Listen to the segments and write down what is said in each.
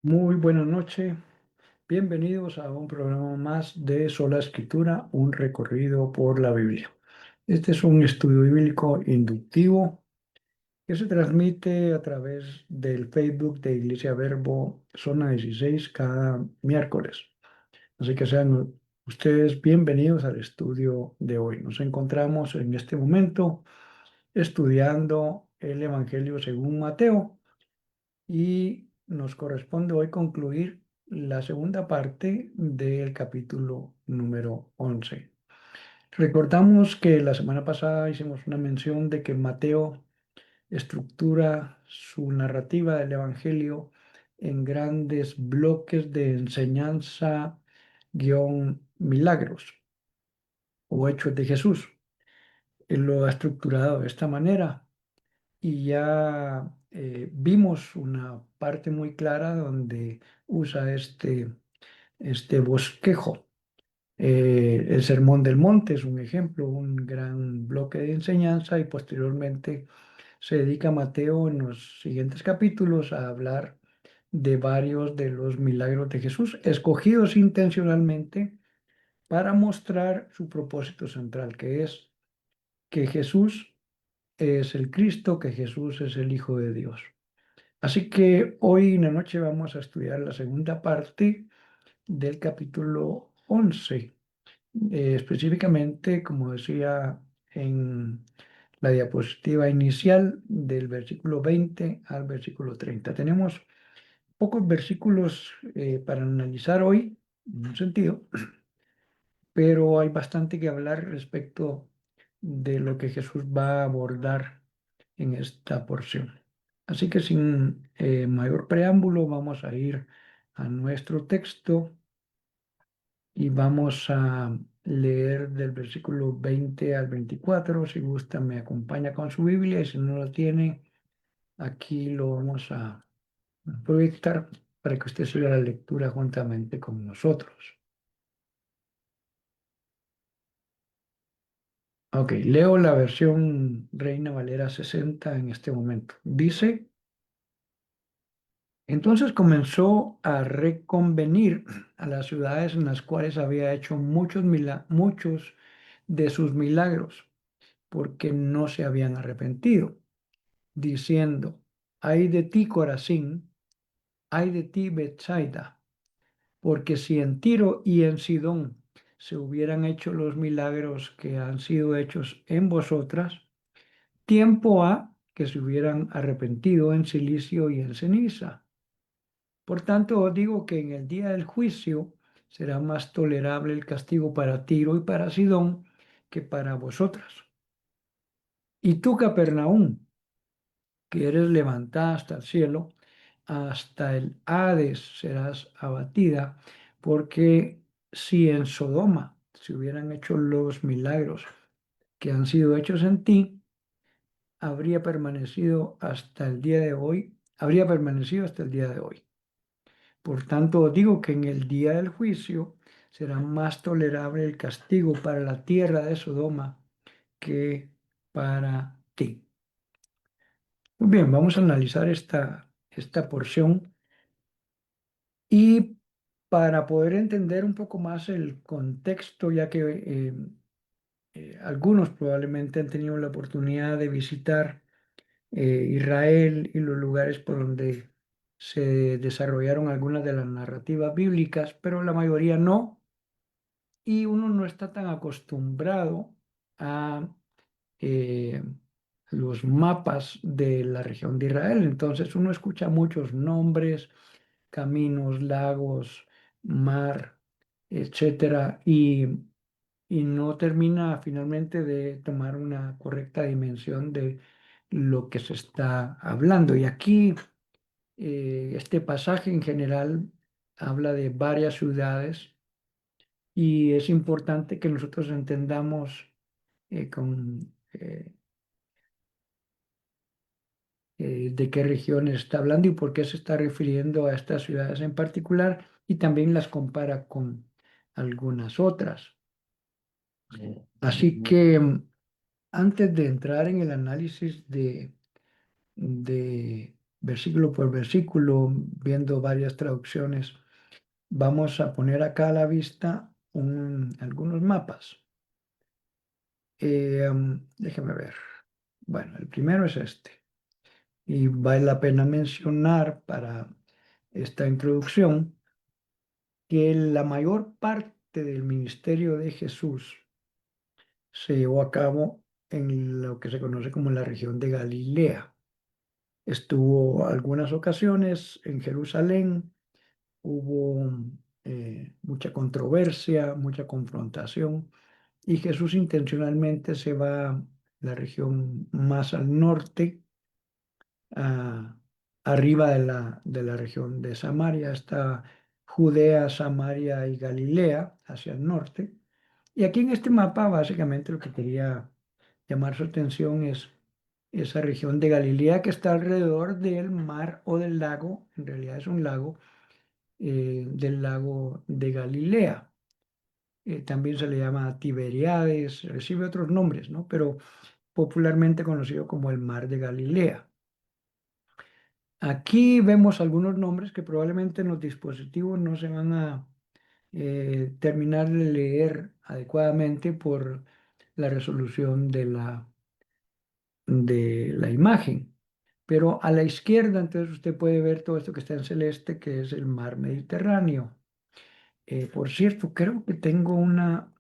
Muy buena noche, bienvenidos a un programa más de Sola Escritura, un recorrido por la Biblia. Este es un estudio bíblico inductivo que se transmite a través del Facebook de Iglesia Verbo Zona 16 cada miércoles. Así que sean ustedes bienvenidos al estudio de hoy. Nos encontramos en este momento estudiando el Evangelio según Mateo y nos corresponde hoy concluir la segunda parte del capítulo número 11. Recordamos que la semana pasada hicimos una mención de que Mateo estructura su narrativa del Evangelio en grandes bloques de enseñanza guión milagros o hechos de Jesús. Él lo ha estructurado de esta manera y ya vimos una parte muy clara donde usa este bosquejo. El Sermón del Monte es un ejemplo, un gran bloque de enseñanza y posteriormente se dedica Mateo en los siguientes capítulos a hablar de varios de los milagros de Jesús, escogidos intencionalmente para mostrar su propósito central, que es que Jesús es el Cristo, que Jesús es el Hijo de Dios. Así que hoy en la noche vamos a estudiar la segunda parte del capítulo 11. Específicamente, como decía en la diapositiva inicial, del versículo 20 al versículo 30. Tenemos pocos versículos para analizar hoy, en un sentido, pero hay bastante que hablar respecto de lo que Jesús va a abordar en esta porción. Así que sin mayor preámbulo, vamos a ir a nuestro texto y vamos a leer del versículo 20 al 24. Si gusta, me acompaña con su Biblia y si no lo tiene, aquí lo vamos a proyectar para que usted siga la lectura juntamente con nosotros. Ok, leo la versión Reina Valera 60 en este momento. Dice, entonces comenzó a reconvenir a las ciudades en las cuales había hecho muchos de sus milagros, porque no se habían arrepentido, diciendo, ay de ti, Corazín, ay de ti, Betsaida, porque si en Tiro y en Sidón se hubieran hecho los milagros que han sido hechos en vosotras, tiempo ha que se hubieran arrepentido en silicio y en ceniza. Por tanto, os digo que en el día del juicio será más tolerable el castigo para Tiro y para Sidón que para vosotras. Y tú, Capernaum, que eres levantada hasta el cielo, hasta el Hades serás abatida, porque si en Sodoma se hubieran hecho los milagros que han sido hechos en ti, habría permanecido hasta el día de hoy, habría permanecido hasta el día de hoy. Por tanto, os digo que en el día del juicio será más tolerable el castigo para la tierra de Sodoma que para ti. Muy bien, vamos a analizar esta porción y para poder entender un poco más el contexto, ya que algunos probablemente han tenido la oportunidad de visitar Israel y los lugares por donde se desarrollaron algunas de las narrativas bíblicas, pero la mayoría no, y uno no está tan acostumbrado a eh, los mapas de la región de Israel. Entonces uno escucha muchos nombres, caminos, lagos, mar, etcétera, y no termina finalmente de tomar una correcta dimensión de lo que se está hablando. Y aquí este pasaje en general habla de varias ciudades y es importante que nosotros entendamos de qué regiones está hablando y por qué se está refiriendo a estas ciudades en particular y también las compara con algunas otras. Así que antes de entrar en el análisis de versículo por versículo, viendo varias traducciones, vamos a poner acá a la vista algunos mapas. Déjeme ver. Bueno, el primero es este. Y vale la pena mencionar para esta introducción que la mayor parte del ministerio de Jesús se llevó a cabo en lo que se conoce como la región de Galilea. Estuvo algunas ocasiones en Jerusalén, hubo mucha controversia, mucha confrontación, y Jesús intencionalmente se va a la región más al norte, a- arriba de la región de Samaria, está Judea, Samaria y Galilea hacia el norte. Y aquí en este mapa básicamente lo que quería llamar su atención es esa región de Galilea que está alrededor del mar o del lago, en realidad es un lago, del lago de Galilea. También se le llama Tiberíades, recibe otros nombres, ¿no? Pero popularmente conocido como el mar de Galilea. Aquí vemos algunos nombres que probablemente en los dispositivos no se van a terminar de leer adecuadamente por la resolución de la imagen. Pero a la izquierda, entonces usted puede ver todo esto que está en celeste, que es el mar Mediterráneo. Por cierto, creo que tengo una,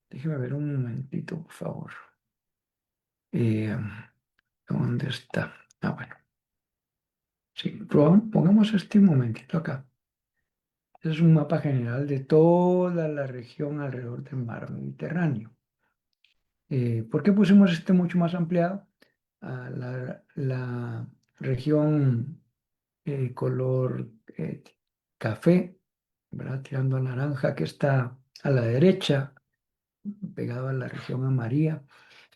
déjeme ver un momentito, por favor. Eh, ¿Dónde está? Ah, bueno, sí, pongamos este momentito acá. Es un mapa general de toda la región alrededor del mar Mediterráneo. ¿Por qué pusimos este mucho más ampliado? La región color café, ¿verdad? Tirando a naranja, que está a la derecha, pegado a la región amarilla,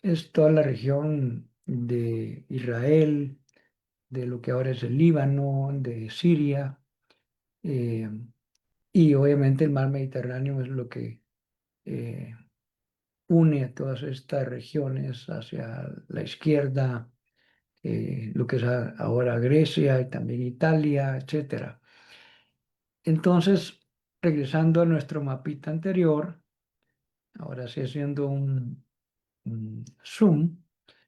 es toda la región de Israel, de lo que ahora es el Líbano, de Siria, eh, y obviamente el mar Mediterráneo es lo que eh, une a todas estas regiones hacia la izquierda, lo que es ahora Grecia y también Italia, etcétera. Entonces, regresando a nuestro mapita anterior, ahora sí haciendo un zoom,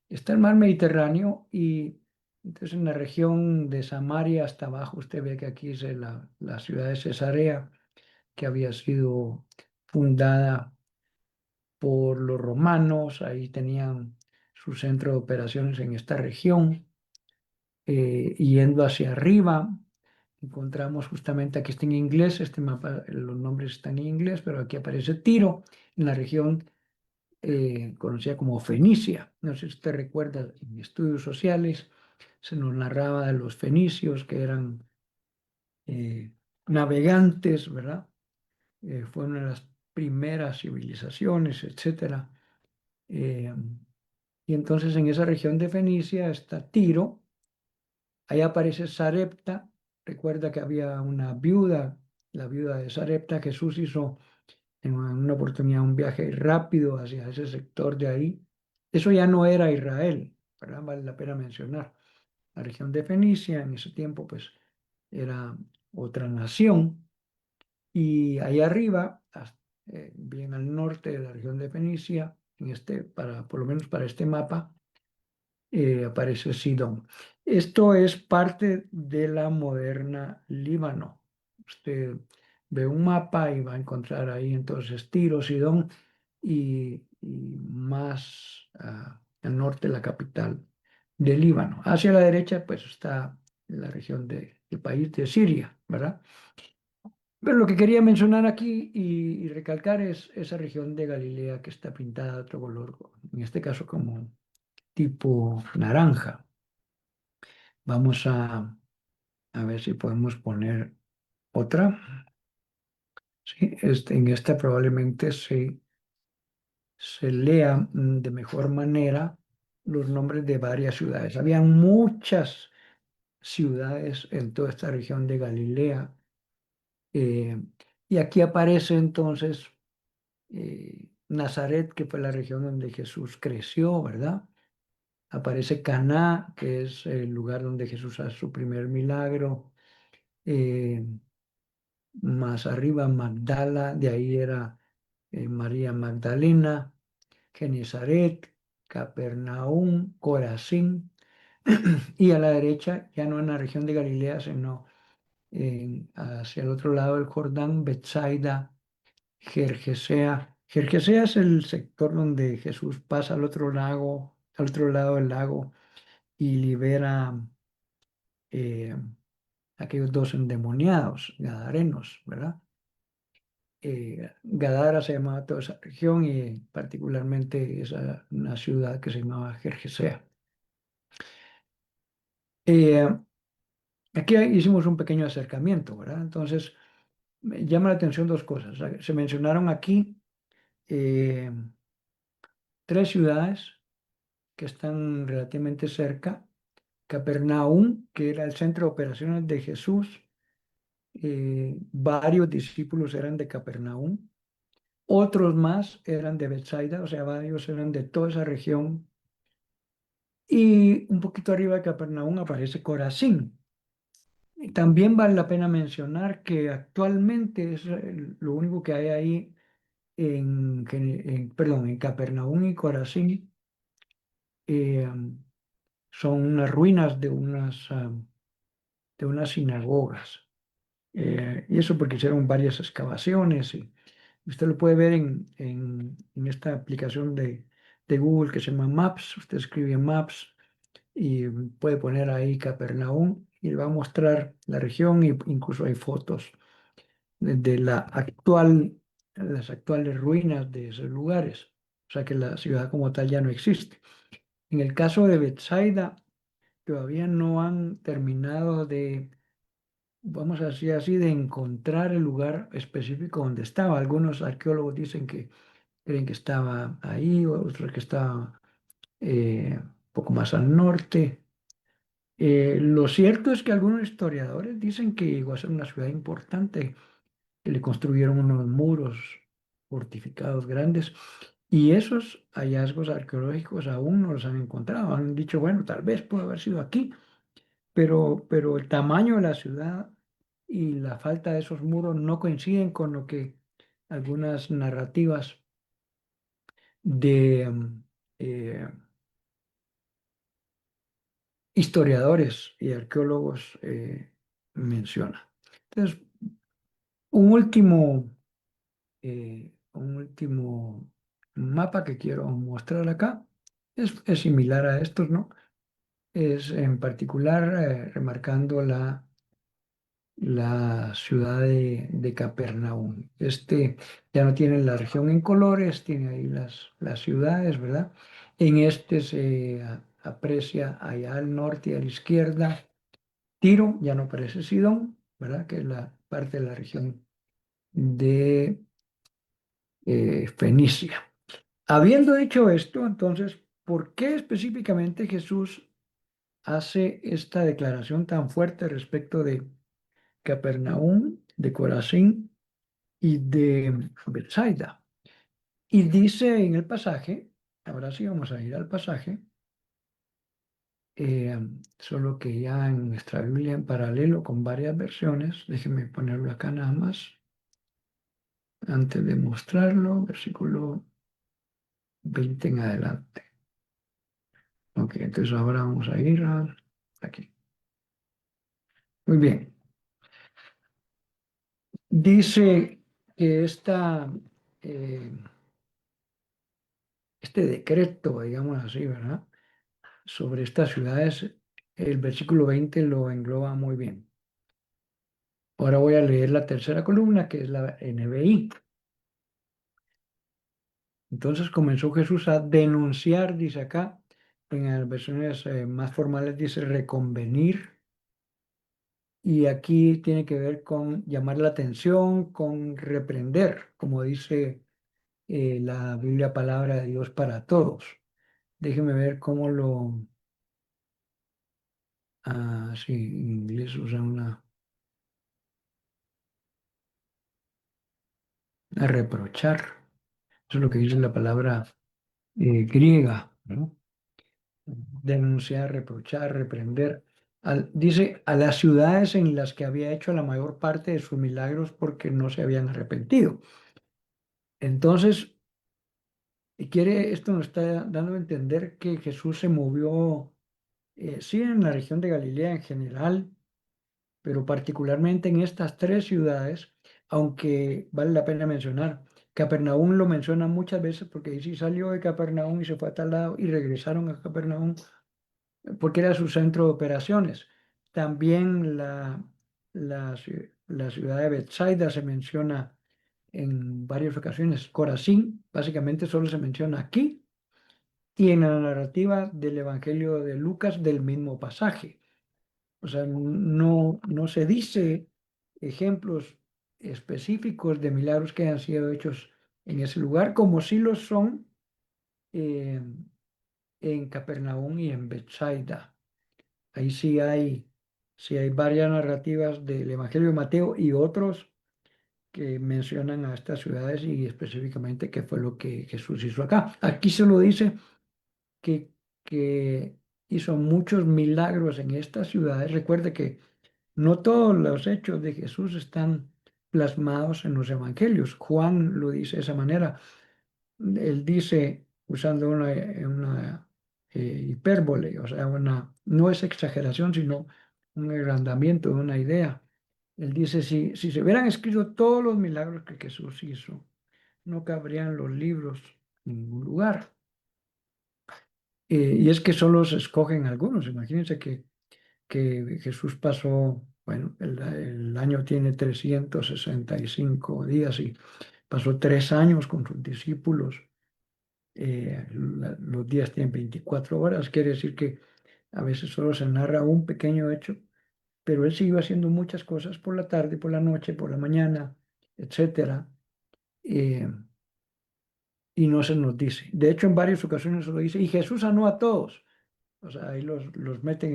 está el mar Mediterráneo y entonces en la región de Samaria hasta abajo usted ve que aquí es la ciudad de Cesarea, que había sido fundada por los romanos, ahí tenían su centro de operaciones en esta región. Yendo hacia arriba, encontramos justamente, aquí está en inglés, este mapa, los nombres están en inglés, pero aquí aparece Tiro, en la región conocida como Fenicia. No sé si usted recuerda, en estudios sociales se nos narraba de los fenicios que eran eh, navegantes, ¿verdad? Fue una de las primeras civilizaciones, etcétera. Eh, y entonces en esa región de Fenicia está Tiro, ahí aparece Sarepta. Recuerda que había una viuda, la viuda de Sarepta. Jesús hizo en una oportunidad un viaje rápido hacia ese sector de ahí. Eso ya no era Israel, ¿verdad? Vale la pena mencionar. La región de Fenicia en ese tiempo pues era otra nación. Y ahí arriba, bien al norte de la región de Fenicia, por lo menos para este mapa, aparece Sidón. Esto es parte de la moderna Líbano. Usted ve un mapa y va a encontrar ahí entonces Tiro, Sidón y más al norte la capital de Líbano. Hacia la derecha pues está la región del país de Siria, ¿verdad? Pero lo que quería mencionar aquí y recalcar es esa región de Galilea que está pintada de otro color, en este caso como tipo naranja. Vamos a ver si podemos poner otra. Sí, en esta probablemente se lea de mejor manera los nombres de varias ciudades. Había muchas ciudades en toda esta región de Galilea. eh, y aquí aparece entonces Nazaret, que fue la región donde Jesús creció, ¿verdad? aparece Caná, que es el lugar donde Jesús hace su primer milagro. Eh, Más arriba Magdala, de ahí era María Magdalena, Genezaret, Capernaum, Corazín, y a la derecha, ya no en la región de Galilea, sino hacia el otro lado del Jordán, Betsaida, Gergesea. Gergesea es el sector donde Jesús pasa al otro lado del lago y libera eh, aquellos dos endemoniados, gadarenos, ¿verdad? Gadara se llamaba toda esa región y particularmente una ciudad que se llamaba Gergesea. Eh, Aquí hicimos un pequeño acercamiento, ¿verdad? Entonces, me llama la atención dos cosas. O sea, se mencionaron aquí eh, tres ciudades que están relativamente cerca. Capernaum, que era el centro de operaciones de Jesús. Varios discípulos eran de Capernaum. Otros más eran de Bethsaida, o sea, varios eran de toda esa región. Y un poquito arriba de Capernaum aparece Corazín. Y también vale la pena mencionar que actualmente es lo único que hay ahí perdón, en Capernaum y Corazín eh, son unas ruinas de unas sinagogas. Y eso porque hicieron varias excavaciones y usted lo puede ver en esta aplicación de Google que se llama Maps. Usted escribe Maps y puede poner ahí Capernaum y le va a mostrar la región e incluso hay fotos de las actuales ruinas de esos lugares. O sea que la ciudad como tal ya no existe. En el caso de Bethsaida, todavía no han terminado vamos a decir así, de encontrar el lugar específico donde estaba. Algunos arqueólogos dicen que creen que estaba ahí, otros que estaba un poco más al norte. Lo cierto es que algunos historiadores dicen que llegó a ser una ciudad importante, que le construyeron unos muros fortificados grandes y esos hallazgos arqueológicos aún no los han encontrado. Han dicho, bueno, tal vez puede haber sido aquí, pero el tamaño de la ciudad y la falta de esos muros no coinciden con lo que algunas narrativas de eh, historiadores y arqueólogos mencionan. Entonces, un último, un último mapa que quiero mostrar acá es similar a estos, ¿no? Es en particular remarcando la ciudad de Capernaum. Ya no tiene la región en colores, tiene ahí las ciudades, ¿verdad? En este se aprecia allá al norte y a la izquierda Tiro, ya no parece Sidón, ¿verdad? Que es la parte de la región de Fenicia. Habiendo dicho esto, entonces, ¿por qué específicamente Jesús hace esta declaración tan fuerte respecto de Capernaum, de Corazín y de Bethsaida? Y dice en el pasaje, ahora sí vamos a ir al pasaje, eh, solo que ya en nuestra Biblia en paralelo con varias versiones, déjenme ponerlo acá nada más, antes de mostrarlo, versículo 20 en adelante. Ok, entonces ahora vamos a ir aquí. Muy bien. Dice que eh, este decreto, digamos así, ¿verdad? Sobre estas ciudades, el versículo 20 lo engloba muy bien. Ahora voy a leer la tercera columna, que es la NBI. Entonces comenzó Jesús a denunciar, dice acá, en las versiones más formales dice reconvenir, y aquí tiene que ver con llamar la atención, con reprender, como dice la Biblia Palabra de Dios para todos. Déjeme ver cómo sí, en inglés usa a reprochar. Eso es lo que dice la palabra griega, ¿no? denunciar, reprochar, reprender. Dice a las ciudades en las que había hecho la mayor parte de sus milagros porque no se habían arrepentido. Entonces, esto nos está dando a entender que Jesús se movió, sí, en la región de Galilea en general, pero particularmente en estas tres ciudades, aunque vale la pena mencionar, Capernaum lo menciona muchas veces porque dice, salió de Capernaum y se fue a tal lado y regresaron a Capernaum porque era su centro de operaciones. También la ciudad de Bethsaida se menciona en varias ocasiones. Corazín básicamente solo se menciona aquí y en la narrativa del Evangelio de Lucas del mismo pasaje. O sea, no se dice ejemplos específicos de milagros que hayan sido hechos en ese lugar, como sí lo son eh, en Capernaum y en Bethsaida. Ahí sí hay varias narrativas del Evangelio de Mateo y otros que mencionan a estas ciudades y específicamente qué fue lo que Jesús hizo acá. Aquí se lo dice que, que hizo muchos milagros en estas ciudades. Recuerde que no todos los hechos de Jesús están plasmados en los evangelios. Juan lo dice de esa manera. Él dice, usando una hipérbole, o sea, no es exageración, sino un agrandamiento de una idea. Él dice, si se hubieran escrito todos los milagros que Jesús hizo, no cabrían los libros en ningún lugar. Y es que solo se escogen algunos. Imagínense que Jesús pasó, bueno, el año tiene 365 días y pasó 3 años con sus discípulos. Los días tienen 24 horas, quiere decir que a veces solo se narra un pequeño hecho, pero él siguió haciendo muchas cosas por la tarde, por la noche, por la mañana, etcétera, eh, y no se nos dice. De hecho, en varias ocasiones se lo dice, y Jesús sanó a todos. O sea, ahí los meten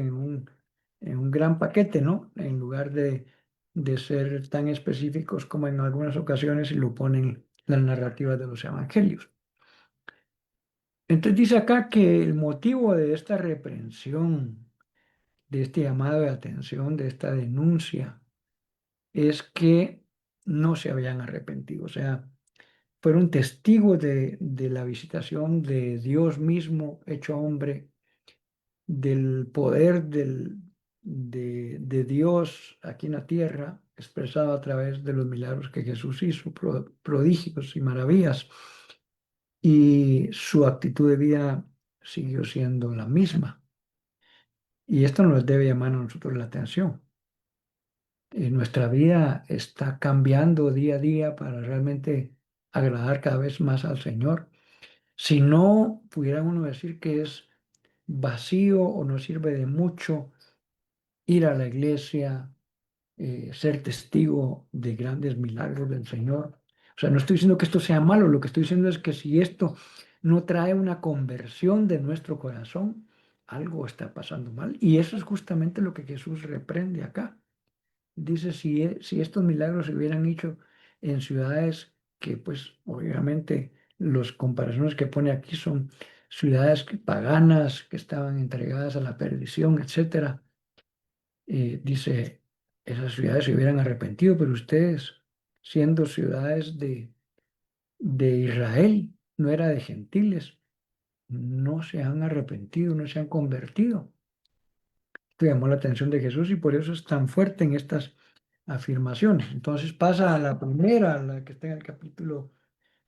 en un gran paquete, ¿no? En lugar de ser tan específicos como en algunas ocasiones y lo ponen las narrativas de los evangelios. Entonces dice acá que el motivo de esta reprensión, de este llamado de atención, de esta denuncia, es que no se habían arrepentido. O sea, fueron testigos de la visitación de Dios mismo hecho hombre, del poder de Dios aquí en la tierra, expresado a través de los milagros que Jesús hizo, prodigios y maravillas, y su actitud de vida siguió siendo la misma. Y esto nos debe llamar a nosotros la atención. Nuestra vida está cambiando día a día para realmente agradar cada vez más al Señor. Si no, pudiera uno decir que es vacío o no sirve de mucho ir a la iglesia, ser testigo de grandes milagros del Señor. O sea, no estoy diciendo que esto sea malo, lo que estoy diciendo es que si esto no trae una conversión de nuestro corazón, algo está pasando mal. Y eso es justamente lo que Jesús reprende acá. Dice, si estos milagros se hubieran hecho en ciudades que, pues, obviamente, las comparaciones que pone aquí son ciudades paganas que estaban entregadas a la perdición, etcétera. Dice, esas ciudades se hubieran arrepentido, pero ustedes, siendo ciudades de Israel, no era de gentiles, no se han arrepentido, no se han convertido. Esto llamó la atención de Jesús y por eso es tan fuerte en estas afirmaciones. Entonces pasa a la primera, la que está en el capítulo,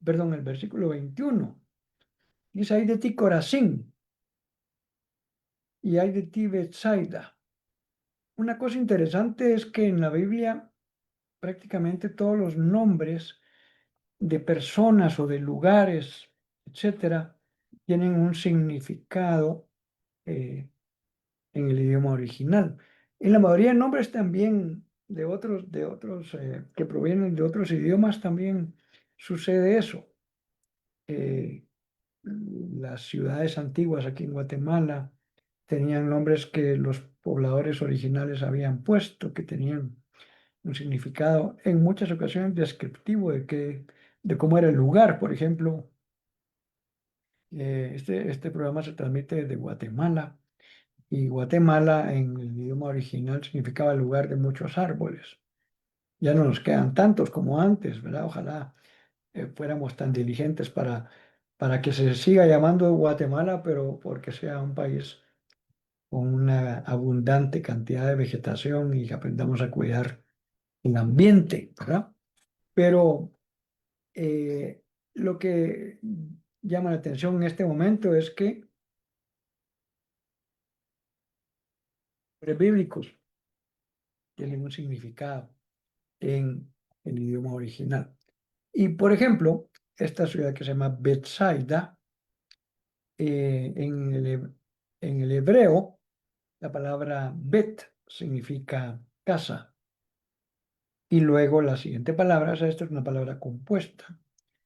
perdón, el versículo 21. Dice, hay de ti Corazín y hay de ti Betsaida. Una cosa interesante es que en la Biblia prácticamente todos los nombres de personas o de lugares, etcétera, tienen un significado eh, en el idioma original. En la mayoría de nombres también de otros que provienen de otros idiomas también sucede eso. Eh, las ciudades antiguas aquí en Guatemala tenían nombres que los pobladores originales habían puesto, que tenían un significado en muchas ocasiones descriptivo de cómo era el lugar. Por ejemplo, Este programa se transmite desde Guatemala y Guatemala en el idioma original significaba lugar de muchos árboles. Ya no nos quedan tantos como antes, ¿verdad? Ojalá fuéramos tan diligentes para que se siga llamando Guatemala, pero porque sea un país con una abundante cantidad de vegetación y que aprendamos a cuidar el ambiente, ¿verdad? Pero eh, lo que llama la atención en este momento es que los bíblicos tienen un significado en el idioma original. Y por ejemplo, esta ciudad que se llama Bethsaida, en el hebreo, la palabra Bet significa casa. Y luego la siguiente palabra, o sea, esto es una palabra compuesta.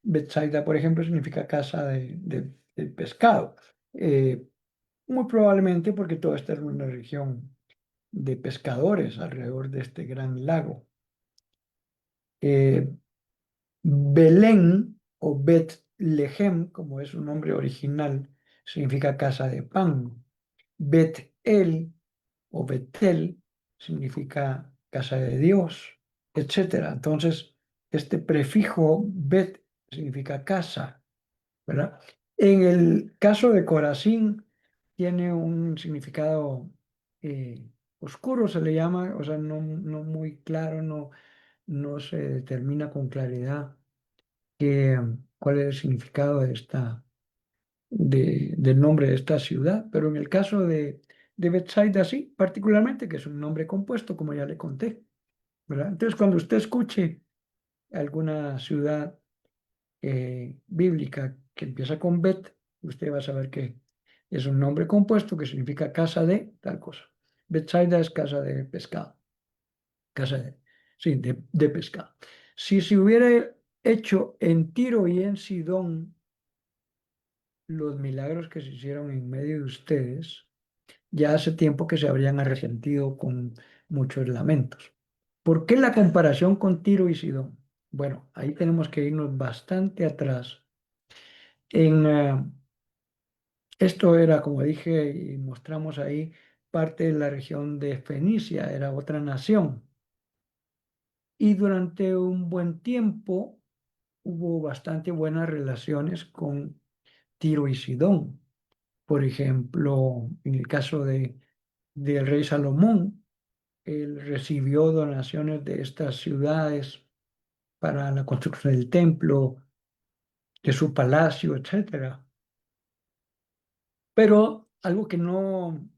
Bethsaida, por ejemplo, significa casa de pescado. Eh, Muy probablemente porque toda esta es una región de pescadores alrededor de este gran lago. Eh, Belén o Bet-Lehem, como es su nombre original, significa casa de pan. Bet-El o Betel significa casa de Dios, etcétera. Entonces, este prefijo Bet significa casa, ¿verdad? En el caso de Corazín, tiene un significado oscuro, se le llama, o sea, no muy claro, no se determina con claridad cuál es el significado del nombre de esta ciudad, pero en el caso de Bethsaida sí, particularmente, que es un nombre compuesto, como ya le conté, ¿verdad? Entonces, cuando usted escuche alguna ciudad bíblica que empieza con Bet, usted va a saber que es un nombre compuesto que significa casa de tal cosa. Bethsaida es casa de pescado, casa de, sí, de pescado. Si se hubiera hecho en Tiro y en Sidón los milagros que se hicieron en medio de ustedes, ya hace tiempo que se habrían arrepentido con muchos lamentos. ¿Por qué la comparación con Tiro y Sidón? Bueno, ahí tenemos que irnos bastante atrás. Esto era, como dije y mostramos ahí, parte de la región de Fenicia, era otra nación. Y durante un buen tiempo hubo bastante buenas relaciones con Tiro y Sidón. Por ejemplo, en el caso del rey Salomón, él recibió donaciones de estas ciudades para la construcción del templo, de su palacio, etcétera. Pero algo que no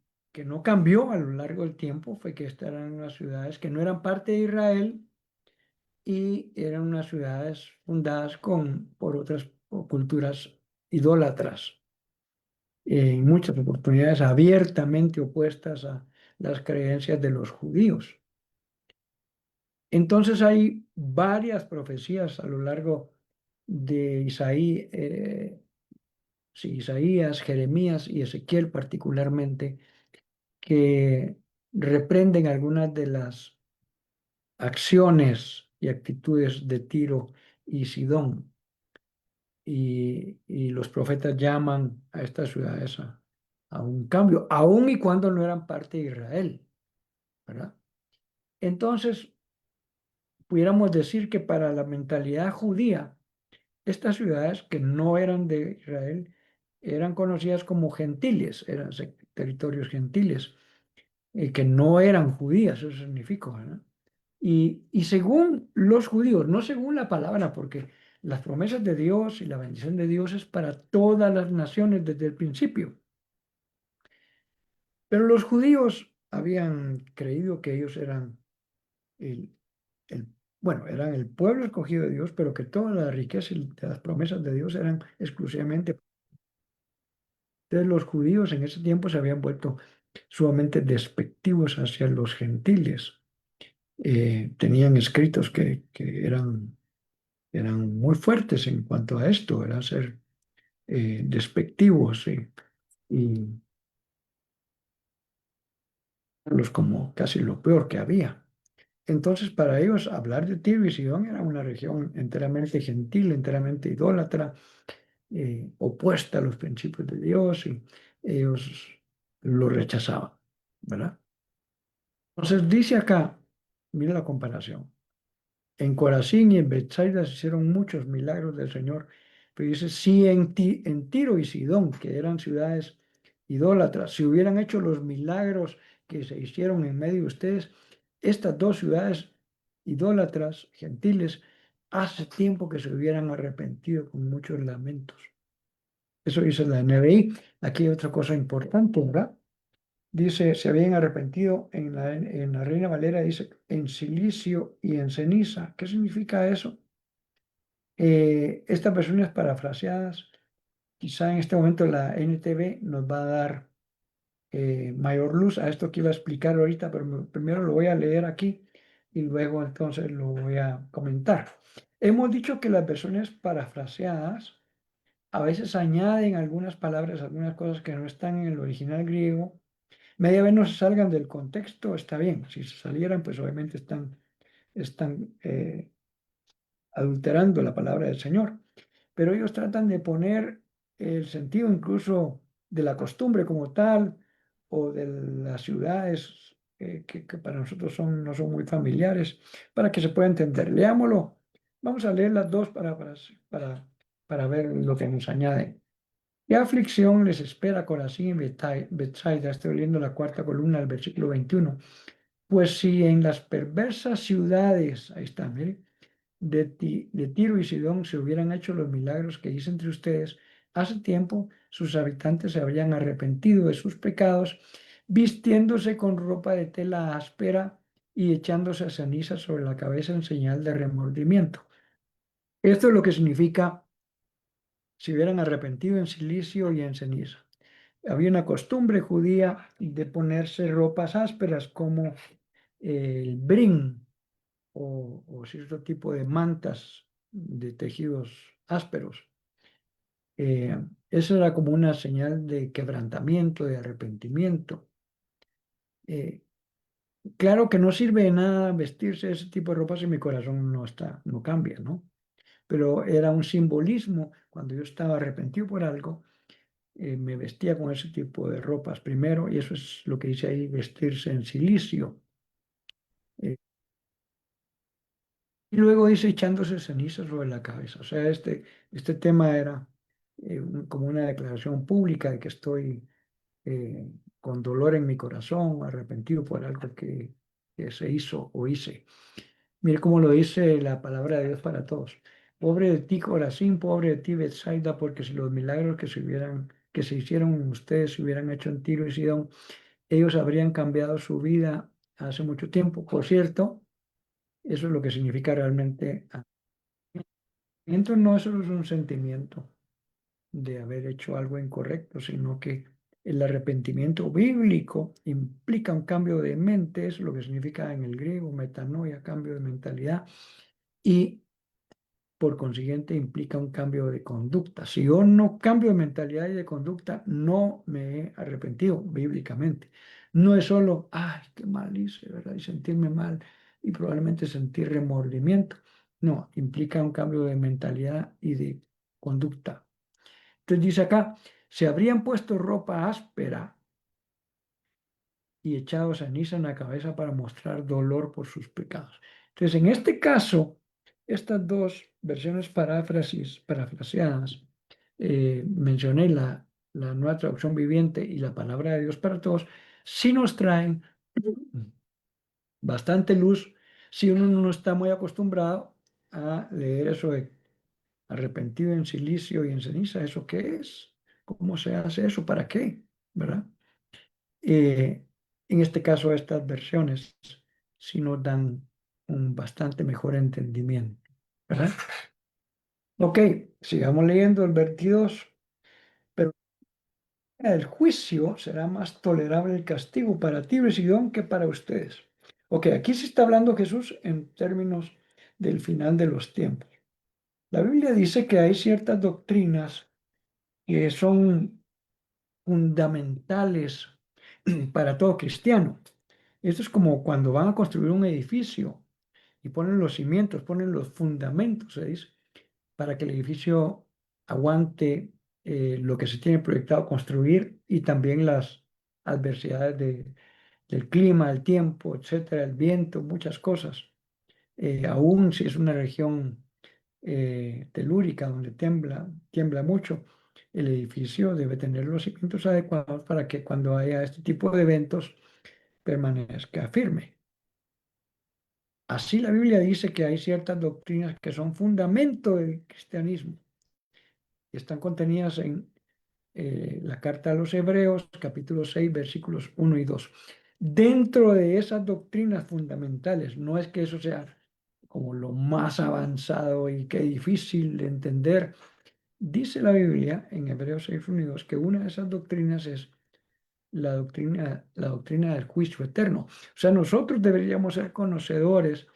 cambió a lo largo del tiempo fue que estas eran unas ciudades que no eran parte de Israel y eran unas ciudades fundadas por otras culturas idólatras, en muchas oportunidades abiertamente opuestas a las creencias de los judíos. Entonces hay varias profecías a lo largo de sí, Isaías, Jeremías y Ezequiel particularmente, que reprenden algunas de las acciones y actitudes de Tiro y Sidón. Y los profetas llaman a estas ciudades a un cambio, aun y cuando no eran parte de Israel, ¿verdad? Entonces, pudiéramos decir que para la mentalidad judía, estas ciudades que no eran de Israel eran conocidas como gentiles, eran territorios gentiles, que no eran judías, eso significa, ¿verdad? Y según los judíos, no según la palabra, porque las promesas de Dios y la bendición de Dios es para todas las naciones desde el principio. Pero los judíos habían creído que ellos eran el, el- bueno, eran el pueblo escogido de Dios, pero que toda la riqueza y las promesas de Dios eran exclusivamente. Entonces los judíos en ese tiempo se habían vuelto sumamente despectivos hacia los gentiles. Tenían escritos que eran muy fuertes en cuanto a esto, era ser despectivos y verlos como casi lo peor que había. Entonces, para ellos, hablar de Tiro y Sidón era una región enteramente gentil, enteramente idólatra, opuesta a los principios de Dios y ellos lo rechazaban, ¿verdad? Entonces dice acá, mira la comparación. En Corazín y en Betsaida se hicieron muchos milagros del Señor. Pero dice, si en Tiro y Sidón, que eran ciudades idólatras, si hubieran hecho los milagros que se hicieron en medio de ustedes, estas dos ciudades idólatras, gentiles, hace tiempo que se hubieran arrepentido con muchos lamentos. Eso dice la NBI. Aquí hay otra cosa importante, ¿verdad? Dice, se habían arrepentido en la Reina Valera, dice, en silicio y en ceniza. ¿Qué significa eso? Estas versiones parafraseadas, quizá en este momento la NTV nos va a dar mayor luz a esto que iba a explicar ahorita, pero primero lo voy a leer aquí y luego entonces lo voy a comentar. Hemos dicho que las versiones parafraseadas a veces añaden algunas palabras, algunas cosas que no están en el original griego. Media vez no se salgan del contexto, está bien. Si se salieran, pues obviamente están adulterando la palabra del Señor. Pero ellos tratan de poner el sentido incluso de la costumbre como tal o de las ciudades que para nosotros no son muy familiares, para que se pueda entender. Leámoslo. Vamos a leer las dos para ver lo que nos añade. ¿Qué aflicción les espera a Corazín y Betsaida? Estoy leyendo la cuarta columna del versículo 21. Pues si en las perversas ciudades, ahí está, mire, de Tiro y Sidón se hubieran hecho los milagros que hice entre ustedes, hace tiempo sus habitantes se habrían arrepentido de sus pecados, vistiéndose con ropa de tela áspera y echándose ceniza sobre la cabeza en señal de remordimiento. Esto es lo que significa si hubieran arrepentido en silicio y en ceniza. Había una costumbre judía de ponerse ropas ásperas como el brin o cierto tipo de mantas de tejidos ásperos. Eso era como una señal de quebrantamiento, de arrepentimiento. Eh, claro que no sirve de nada vestirse ese tipo de ropa si mi corazón no cambia, ¿no? Pero era un simbolismo. Cuando yo estaba arrepentido por algo, me vestía con ese tipo de ropas primero, y eso es lo que dice ahí, vestirse en silicio. Eh, y luego dice echándose cenizas sobre la cabeza. O sea, este tema era como una declaración pública de que estoy eh, con dolor en mi corazón, arrepentido por algo que se hizo o hice. Mire cómo lo dice la palabra de Dios para todos. Pobre de ti, Corazín, pobre de ti, Betsaida, porque si los milagros que se hicieron en ustedes se hubieran hecho en Tiro y Sidón, ellos habrían cambiado su vida hace mucho tiempo. Por cierto, eso es lo que significa realmente arrepentimiento. No solo es un sentimiento de haber hecho algo incorrecto, sino que el arrepentimiento bíblico implica un cambio de mente, es lo que significa en el griego metanoia, cambio de mentalidad, y por consiguiente implica un cambio de conducta. Si yo no cambio de mentalidad y de conducta, no me he arrepentido bíblicamente. No es solo, ay, qué mal hice, ¿verdad? Y sentirme mal y probablemente sentir remordimiento. No, implica un cambio de mentalidad y de conducta. Entonces dice acá, se habrían puesto ropa áspera y echado ceniza en la cabeza para mostrar dolor por sus pecados. Entonces, en este caso, estas dos versiones parafraseadas, mencioné la nueva traducción viviente y la palabra de Dios para todos, sí nos traen bastante luz si uno no está muy acostumbrado a leer eso de arrepentido en silicio y en ceniza. ¿Eso qué es? ¿Cómo se hace eso? ¿Para qué? ¿Verdad? Eh, en este caso, estas versiones sí nos dan un bastante mejor entendimiento, ¿verdad? Ok, sigamos leyendo el 22. Pero el juicio será más tolerable el castigo para Tiro y Sidón que para ustedes. Ok, aquí se está hablando Jesús en términos del final de los tiempos. La Biblia dice que hay ciertas doctrinas que son fundamentales para todo cristiano. Esto es como cuando van a construir un edificio y ponen los cimientos, ponen los fundamentos, se dice, para que el edificio aguante lo que se tiene proyectado construir y también las adversidades del clima, el tiempo, etcétera, el viento, muchas cosas. Aún si es una región telúrica donde tiembla mucho, el edificio debe tener los cimientos adecuados para que cuando haya este tipo de eventos permanezca firme. Así la Biblia dice que hay ciertas doctrinas que son fundamento del cristianismo y están contenidas en la carta a los Hebreos, capítulo 6, versículos 1 y 2. Dentro de esas doctrinas fundamentales, no es que eso sea como lo más avanzado y que difícil de entender. Dice la Biblia en Hebreos 6, 1 y 2 que una de esas doctrinas es la doctrina del juicio eterno. O sea, nosotros deberíamos ser conocedores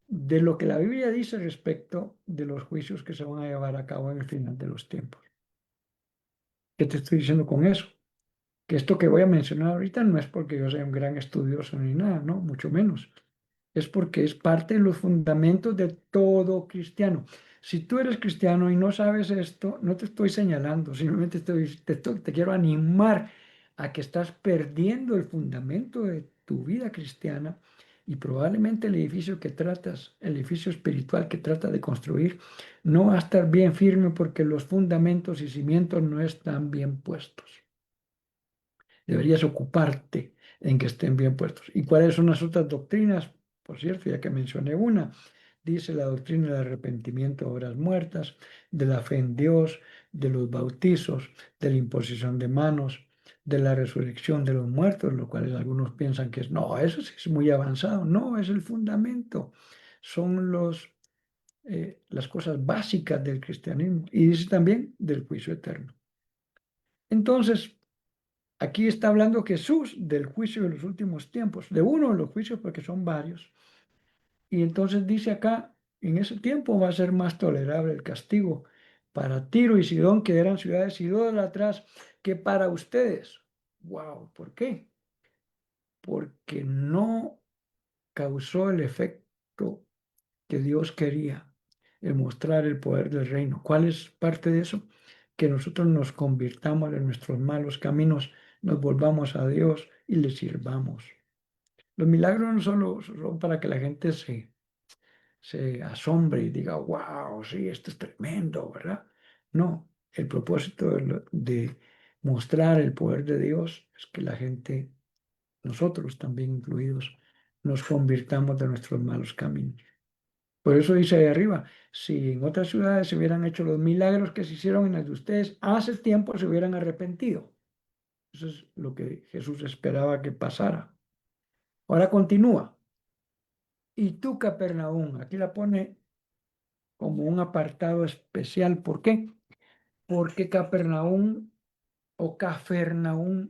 de lo que la Biblia dice respecto de los juicios que se van a llevar a cabo en el final de los tiempos. ¿Qué te estoy diciendo con eso? Que esto que voy a mencionar ahorita no es porque yo sea un gran estudioso ni nada, no, mucho menos. Es porque es parte de los fundamentos de todo cristiano. Si tú eres cristiano y no sabes esto, no te estoy señalando, simplemente te quiero animar a que estás perdiendo el fundamento de tu vida cristiana y probablemente el edificio que tratas, el edificio espiritual que tratas de construir, no va a estar bien firme porque los fundamentos y cimientos no están bien puestos. Deberías ocuparte en que estén bien puestos. ¿Y cuáles son las otras doctrinas? Por cierto, ya que mencioné una, dice la doctrina del arrepentimiento de obras muertas, de la fe en Dios, de los bautizos, de la imposición de manos, de la resurrección de los muertos, lo cual algunos piensan que es, no, eso sí es muy avanzado. No, es el fundamento. Son las cosas básicas del cristianismo. Y dice también del juicio eterno. Entonces, aquí está hablando Jesús del juicio de los últimos tiempos, de uno de los juicios porque son varios. Y entonces dice acá, en ese tiempo va a ser más tolerable el castigo para Tiro y Sidón, que eran ciudades idólatras, que para ustedes. Wow, ¿por qué? Porque no causó el efecto que Dios quería, el mostrar el poder del reino. ¿Cuál es parte de eso? Que nosotros nos convirtamos en nuestros malos caminos, nos volvamos a Dios y le sirvamos. Los milagros no solo son para que la gente se asombre y diga, wow, sí, esto es tremendo, ¿verdad? No, el propósito de mostrar el poder de Dios es que la gente, nosotros también incluidos, nos convirtamos de nuestros malos caminos. Por eso dice ahí arriba, si en otras ciudades se hubieran hecho los milagros que se hicieron en las de ustedes, hace tiempo se hubieran arrepentido. Eso es lo que Jesús esperaba que pasara. Ahora continúa. Y tú, Capernaum, aquí la pone como un apartado especial. ¿Por qué? Porque Capernaum o Cafarnaum,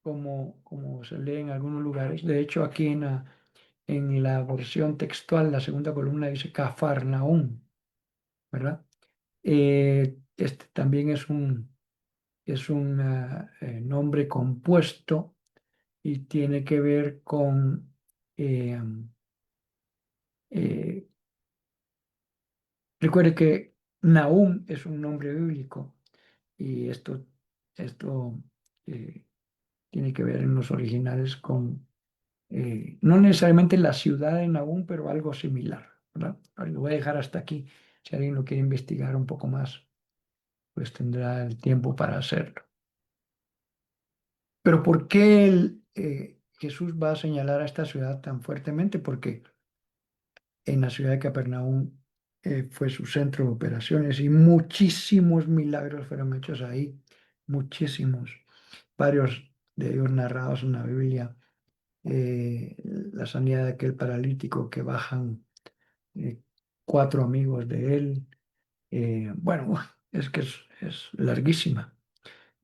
como se lee en algunos lugares, de hecho aquí en la versión textual, la segunda columna dice Cafarnaum, ¿verdad? Este también es un nombre compuesto y tiene que ver con, eh, eh, recuerde que Nahum es un nombre bíblico y esto eh, tiene que ver en los originales con, no necesariamente la ciudad de Nahum, pero algo similar, ¿verdad? Ahora lo voy a dejar hasta aquí. Si alguien lo quiere investigar un poco más, pues tendrá el tiempo para hacerlo. Pero ¿por qué Jesús va a señalar a esta ciudad tan fuertemente? Porque en la ciudad de Capernaum fue su centro de operaciones y muchísimos milagros fueron hechos ahí, muchísimos, varios de ellos narrados en la Biblia. La sanidad de aquel paralítico que bajan eh, cuatro amigos de él. Bueno, es que es larguísima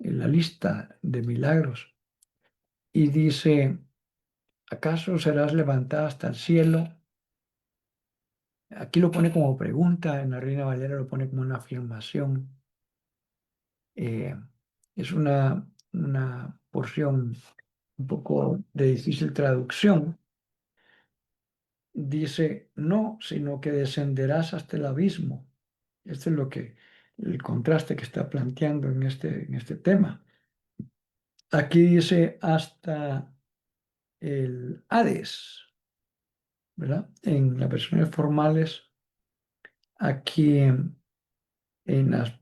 la lista de milagros. Y dice, ¿acaso serás levantada hasta el cielo? Aquí lo pone como pregunta, en la Reina Valera lo pone como una afirmación. Eh, es una porción un poco de difícil traducción. Dice, no, sino que descenderás hasta el abismo. Esto es lo que el contraste que está planteando en este tema. Aquí dice hasta el Hades, ¿verdad? En las versiones formales, aquí en las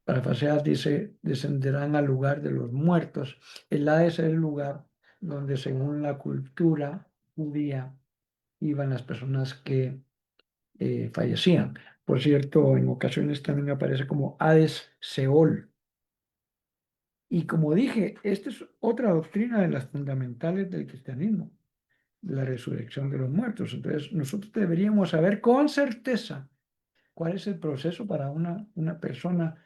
parafaseadas dice, descenderán al lugar de los muertos. El Hades es el lugar donde según la cultura judía iban las personas que fallecían. Por cierto, en ocasiones también aparece como Hades Seol. Y como dije, esta es otra doctrina de las fundamentales del cristianismo, la resurrección de los muertos. Entonces, nosotros deberíamos saber con certeza cuál es el proceso para una persona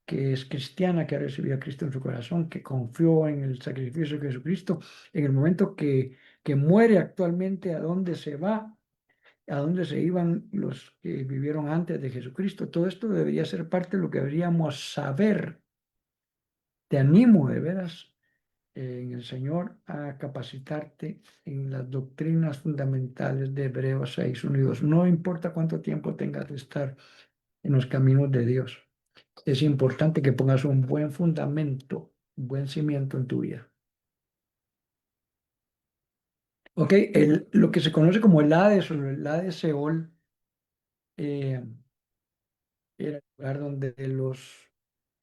que es cristiana, que ha recibido a Cristo en su corazón, que confió en el sacrificio de Jesucristo, en el momento que muere actualmente, a dónde se va, a dónde se iban los que vivieron antes de Jesucristo. Todo esto debería ser parte de lo que deberíamos saber. Te animo de veras en el Señor a capacitarte en las doctrinas fundamentales de Hebreos 6 unidos. No importa cuánto tiempo tengas de estar en los caminos de Dios. Es importante que pongas un buen fundamento, un buen cimiento en tu vida. Ok, lo que se conoce como el Hades o el Hades Seol eh, era el lugar donde los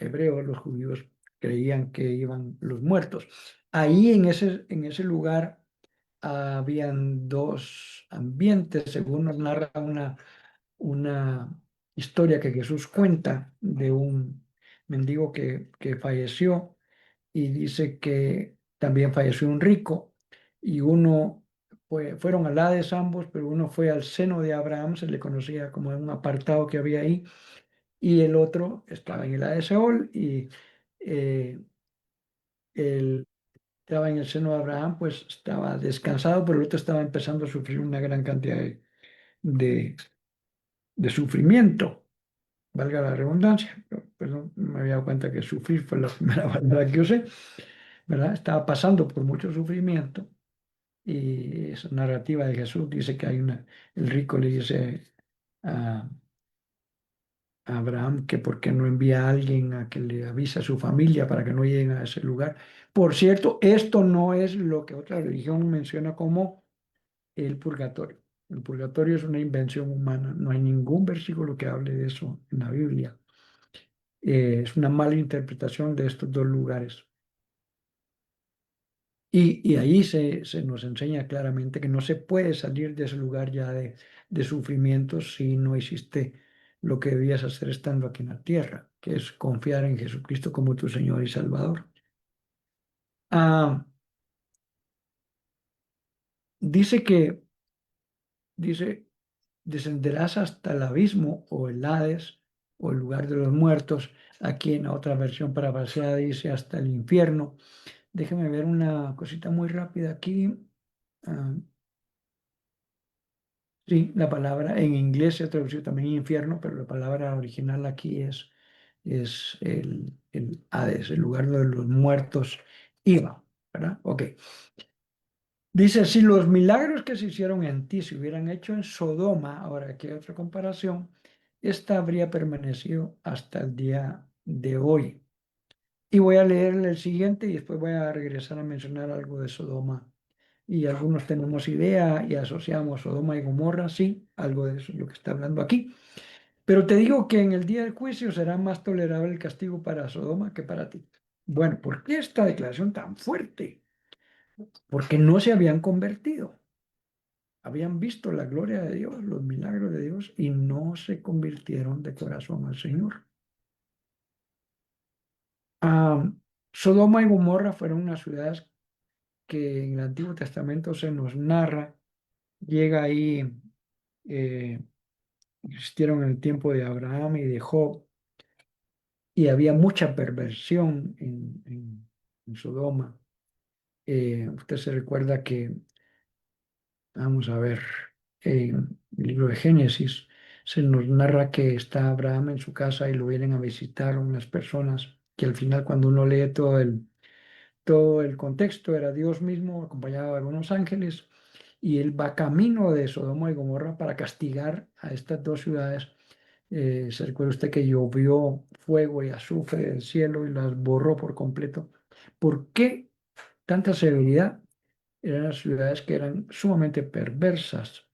hebreos, los judíos, creían que iban los muertos. Ahí en ese lugar habían dos ambientes, según nos narra una historia que Jesús cuenta de un mendigo que falleció y dice que también falleció un rico y uno fueron al Hades ambos, pero uno fue al seno de Abraham, se le conocía como un apartado que había ahí, y el otro estaba en el Hades Seol y eh, el estaba en el seno de Abraham, pues estaba descansado, pero el otro estaba empezando a sufrir una gran cantidad de, de sufrimiento, valga la redundancia. Perdón, me había dado cuenta que sufrir fue la primera palabra que usé, ¿verdad? Estaba pasando por mucho sufrimiento y esa narrativa de Jesús dice que hay el rico le dice a Abraham que por qué no envía a alguien a que le avise a su familia para que no lleguen a ese lugar. Por cierto, esto no es lo que otra religión menciona como el purgatorio. El purgatorio es una invención humana. No hay ningún versículo que hable de eso en la Biblia. Es una mala interpretación de estos dos lugares. Y ahí se nos enseña claramente que no se puede salir de ese lugar ya de sufrimiento si no hiciste lo que debías hacer estando aquí en la tierra, que es confiar en Jesucristo como tu Señor y Salvador. Ah, dice que, dice, descenderás hasta el abismo o el Hades o el lugar de los muertos. Aquí en la otra versión parafraseada dice hasta el infierno. Déjeme ver una cosita muy rápida aquí. Ah, sí, la palabra en inglés se ha traducido también infierno, pero la palabra original aquí es el Hades, el lugar donde los muertos iban, ¿verdad? Ok. Dice, si los milagros que se hicieron en ti se hubieran hecho en Sodoma, ahora aquí hay otra comparación, esta habría permanecido hasta el día de hoy. Y voy a leer el siguiente y después voy a regresar a mencionar algo de Sodoma. Y algunos tenemos idea y asociamos Sodoma y Gomorra, sí, algo de eso es lo que está hablando aquí. Pero te digo que en el día del juicio será más tolerable el castigo para Sodoma que para ti. Bueno, ¿por qué esta declaración tan fuerte? Porque no se habían convertido. Habían visto la gloria de Dios, los milagros de Dios y no se convirtieron de corazón al Señor. Ah, Sodoma y Gomorra fueron unas ciudades que en el Antiguo Testamento se nos narra, llega ahí, eh, existieron en el tiempo de Abraham y de Job, y había mucha perversión en Sodoma. Usted se recuerda que, vamos a ver, en el libro de Génesis se nos narra que está Abraham en su casa y lo vienen a visitar unas personas que al final cuando uno lee todo el contexto era Dios mismo acompañado de algunos ángeles y él va camino de Sodoma y Gomorra para castigar a estas dos ciudades Se recuerda usted que llovió fuego y azufre del cielo y las borró por completo. ¿Por qué tanta severidad? Eran las ciudades que eran sumamente perversas.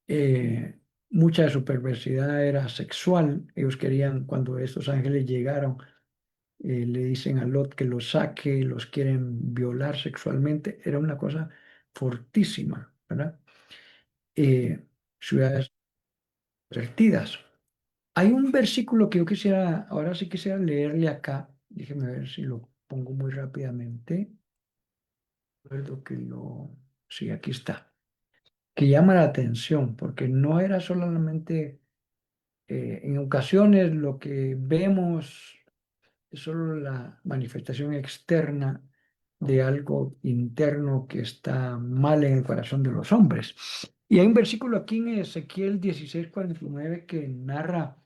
Eh, Mucha de su perversidad era sexual. Ellos querían, cuando estos ángeles llegaron, le dicen a Lot que los saque y los quieren violar sexualmente. Era una cosa fortísima, ¿verdad? Eh, Ciudades vertidas. Hay un versículo que yo quisiera, ahora sí quisiera leerle acá. Déjeme ver si lo pongo muy rápidamente. Recuerdo que sí, aquí está. Que llama la atención, porque no era solamente, en ocasiones lo que vemos es solo la manifestación externa de algo interno que está mal en el corazón de los hombres. Y hay un versículo aquí en Ezequiel 16:49 que narra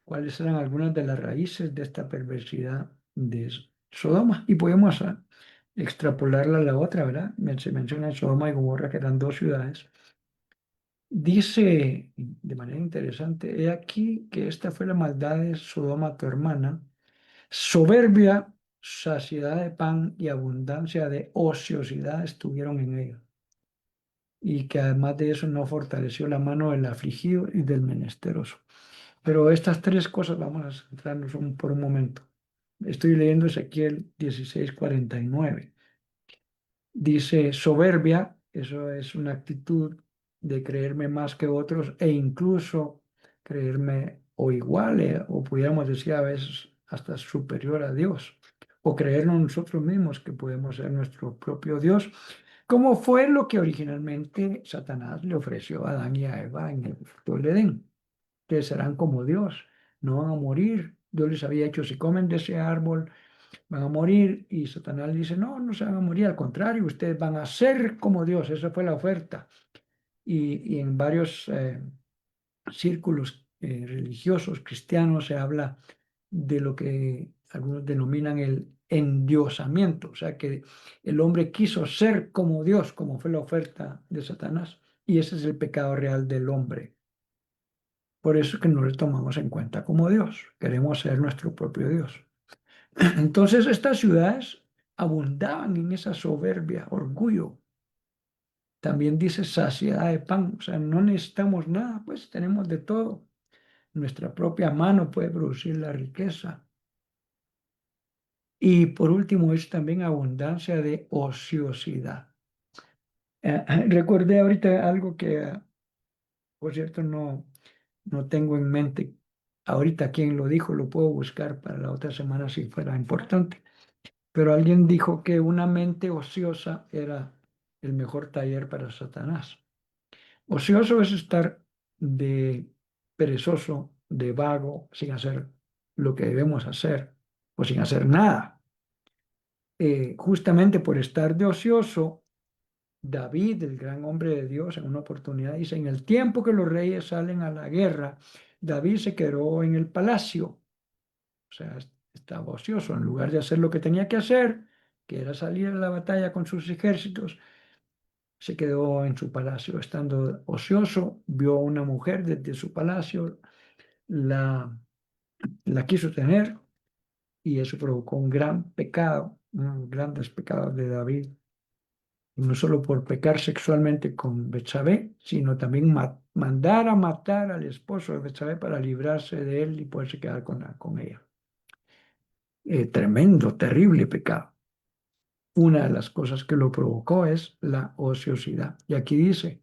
cuáles eran algunas de las raíces de esta perversidad de Sodoma. Y podemos extrapolarla a la otra, ¿verdad? Se menciona Sodoma y Gomorra, que eran dos ciudades. Dice de manera interesante, he aquí que esta fue la maldad de Sodoma, tu hermana, soberbia, saciedad de pan y abundancia de ociosidad estuvieron en ella, y que además de eso no fortaleció la mano del afligido y del menesteroso. Pero estas tres cosas vamos a centrarnos por un momento. Estoy leyendo Ezequiel 16:49. Dice soberbia, eso es una actitud de creerme más que otros e incluso creerme o igual, o pudiéramos decir a veces hasta superior a Dios, o creernos nosotros mismos que podemos ser nuestro propio Dios, como fue lo que originalmente Satanás le ofreció a Adán y a Eva en el huerto del Edén. Ustedes serán como Dios, no van a morir. Dios les había hecho, si comen de ese árbol, van a morir, y Satanás le dice, no, no se van a morir, al contrario, ustedes van a ser como Dios. Esa fue la oferta. Y en varios círculos religiosos cristianos se habla de lo que algunos denominan el endiosamiento, o sea que el hombre quiso ser como Dios, como fue la oferta de Satanás, y ese es el pecado real del hombre. Por eso es que no le tomamos en cuenta como Dios, queremos ser nuestro propio Dios. Entonces estas ciudades abundaban en esa soberbia, orgullo. También dice saciedad de pan, o sea, no necesitamos nada, pues tenemos de todo. Nuestra propia mano puede producir la riqueza. Y por último es también abundancia de ociosidad. Recordé ahorita algo que, por cierto, no tengo en mente ahorita quién lo dijo, lo puedo buscar para la otra semana si fuera importante. Pero alguien dijo que una mente ociosa era el mejor taller para Satanás. Ocioso es estar de perezoso, de vago, sin hacer lo que debemos hacer o sin hacer nada. Justamente por estar de ocioso, David, el gran hombre de Dios, en una oportunidad dice, en el tiempo que los reyes salen a la guerra, David se quedó en el palacio, o sea, estaba ocioso, en lugar de hacer lo que tenía que hacer, que era salir a la batalla con sus ejércitos, se quedó en su palacio. Estando ocioso, vio a una mujer desde su palacio, la, la quiso tener, y eso provocó un gran pecado, grandes pecados de David, no solo por pecar sexualmente con Betsabé, sino también mandar a matar al esposo de Betsabé para librarse de él y poderse quedar con ella. Tremendo, terrible pecado. Una de las cosas que lo provocó es la ociosidad. Y aquí dice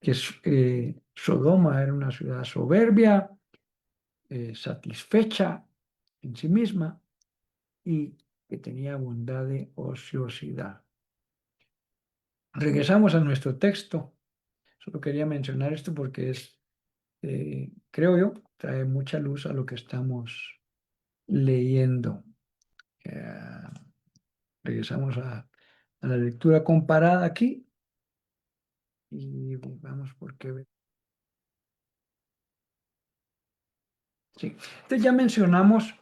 que Sodoma era una ciudad soberbia, satisfecha en sí misma, y que tenía bondad de ociosidad. Regresamos a nuestro texto. Solo quería mencionar esto porque creo yo, trae mucha luz a lo que estamos leyendo. Eh, Regresamos a la lectura comparada aquí y vamos porque sí. Entonces ya mencionamos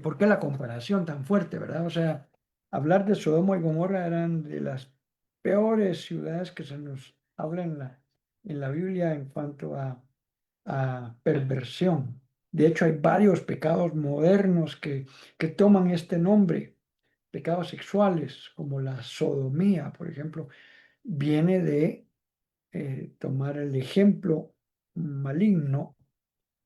por qué la comparación tan fuerte, ¿verdad? O sea, hablar de Sodoma y Gomorra eran de las peores ciudades que se nos habla en la Biblia en cuanto a perversión. De hecho, hay varios pecados modernos que toman este nombre, pecados sexuales, como la sodomía, por ejemplo, viene de tomar el ejemplo maligno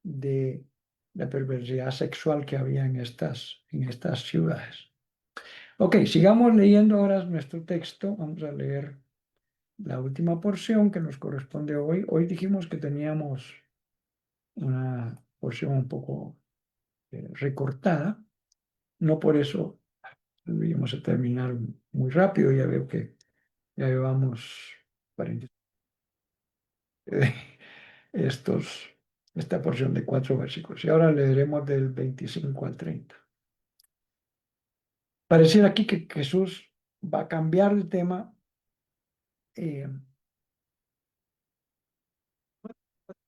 de la perversidad sexual que había en estas ciudades. Ok, sigamos leyendo ahora nuestro texto. Vamos a leer la última porción que nos corresponde hoy. Hoy dijimos que teníamos una porción un poco recortada. No por eso íbamos a terminar muy rápido. Ya veo que ya llevamos 40, estos, esta porción de 4 versículos. Y ahora leeremos del 25 al 30. Pareciera aquí que Jesús va a cambiar de tema. eh,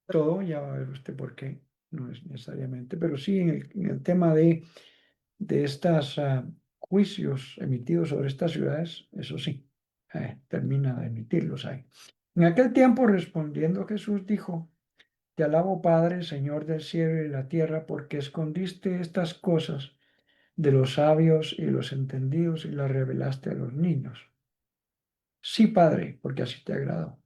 Todo, ya va a ver usted por qué, no es necesariamente, pero sí en el tema de estos juicios emitidos sobre estas ciudades, eso sí, termina de emitirlos ahí. En aquel tiempo, respondiendo Jesús, dijo: Te alabo, Padre, Señor del cielo y la tierra, porque escondiste estas cosas de los sabios y los entendidos y las revelaste a los niños. Sí, Padre, porque así te agradó.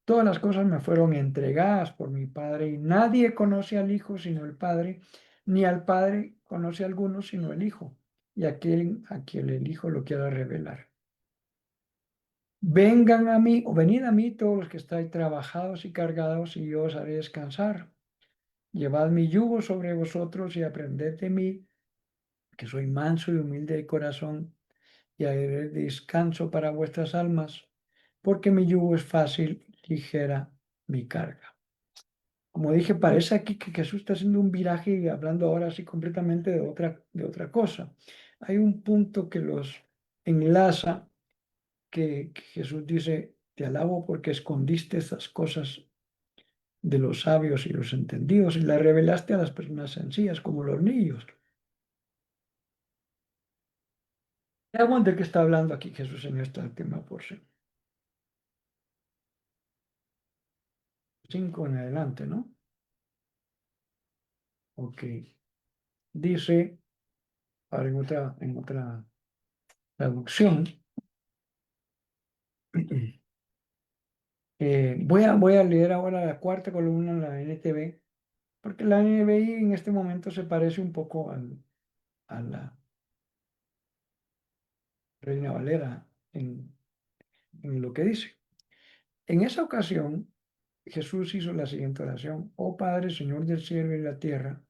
Todas las cosas me fueron entregadas por mi Padre, y nadie conoce al Hijo sino el Padre, ni al Padre conoce a alguno sino el Hijo, y aquel a quien el Hijo lo quiera revelar. Vengan a mí, o venid a mí todos los que estáis trabajados y cargados, y yo os haré descansar. Llevad mi yugo sobre vosotros y aprended de mí, que soy manso y humilde de corazón, y haré descanso para vuestras almas, porque mi yugo es fácil, ligera mi carga. Como dije, parece aquí que Jesús está haciendo un viraje y hablando ahora así completamente de otra cosa. Hay un punto que los enlaza, que Jesús dice: Te alabo porque escondiste estas cosas de los sabios y los entendidos y las revelaste a las personas sencillas, como los niños. Veamos de qué está hablando aquí Jesús en esta última porción. 5 en adelante, ¿no? Ok. Dice, ahora en otra traducción, voy a leer ahora la cuarta columna en la NTV, porque la NBI en este momento se parece un poco a la Reina Valera en lo que dice. En esa ocasión, Jesús hizo la siguiente oración: Oh Padre, Señor del cielo y la tierra,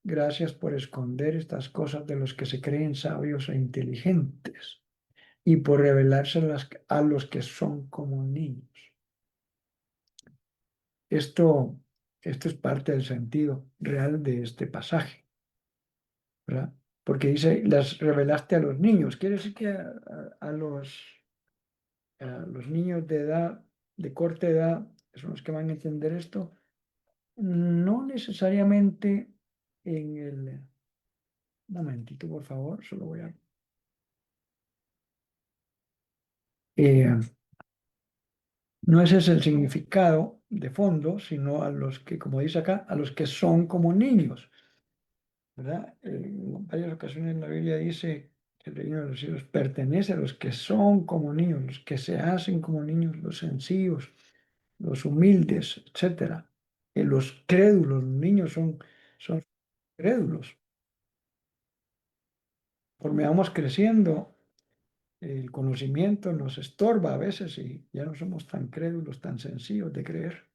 gracias por esconder estas cosas de los que se creen sabios e inteligentes y por revelárselas a los que son como niños. Esto, esto es parte del sentido real de este pasaje, ¿verdad? Porque dice: las revelaste a los niños. Quiere decir que a los niños de edad, de corta edad, que son los que van a entender esto, no necesariamente en el... Un momentito, por favor, solo voy a... eh, no ese es el significado de fondo, sino a los que, como dice acá, a los que son como niños, ¿verdad? En varias ocasiones la Biblia dice que el reino de los cielos pertenece a los que son como niños, los que se hacen como niños, los sencillos, los humildes, etcétera. Los crédulos, los niños son crédulos. Conforme vamos creciendo, el conocimiento nos estorba a veces y ya no somos tan crédulos, tan sencillos de creer.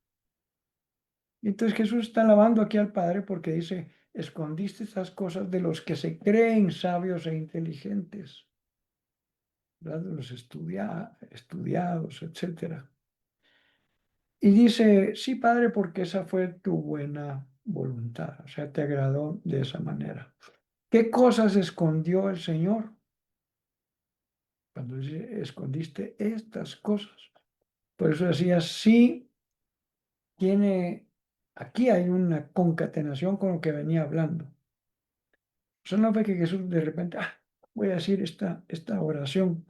Y entonces Jesús está alabando aquí al Padre porque dice: escondiste estas cosas de los que se creen sabios e inteligentes, ¿verdad? De los estudiados, etcétera. Y dice: sí, Padre, porque esa fue tu buena voluntad, o sea, te agradó de esa manera. ¿Qué cosas escondió el Señor? Cuando dice: escondiste estas cosas. Por eso decía: sí, aquí hay una concatenación con lo que venía hablando. O sea, no fue que Jesús de repente, voy a decir esta oración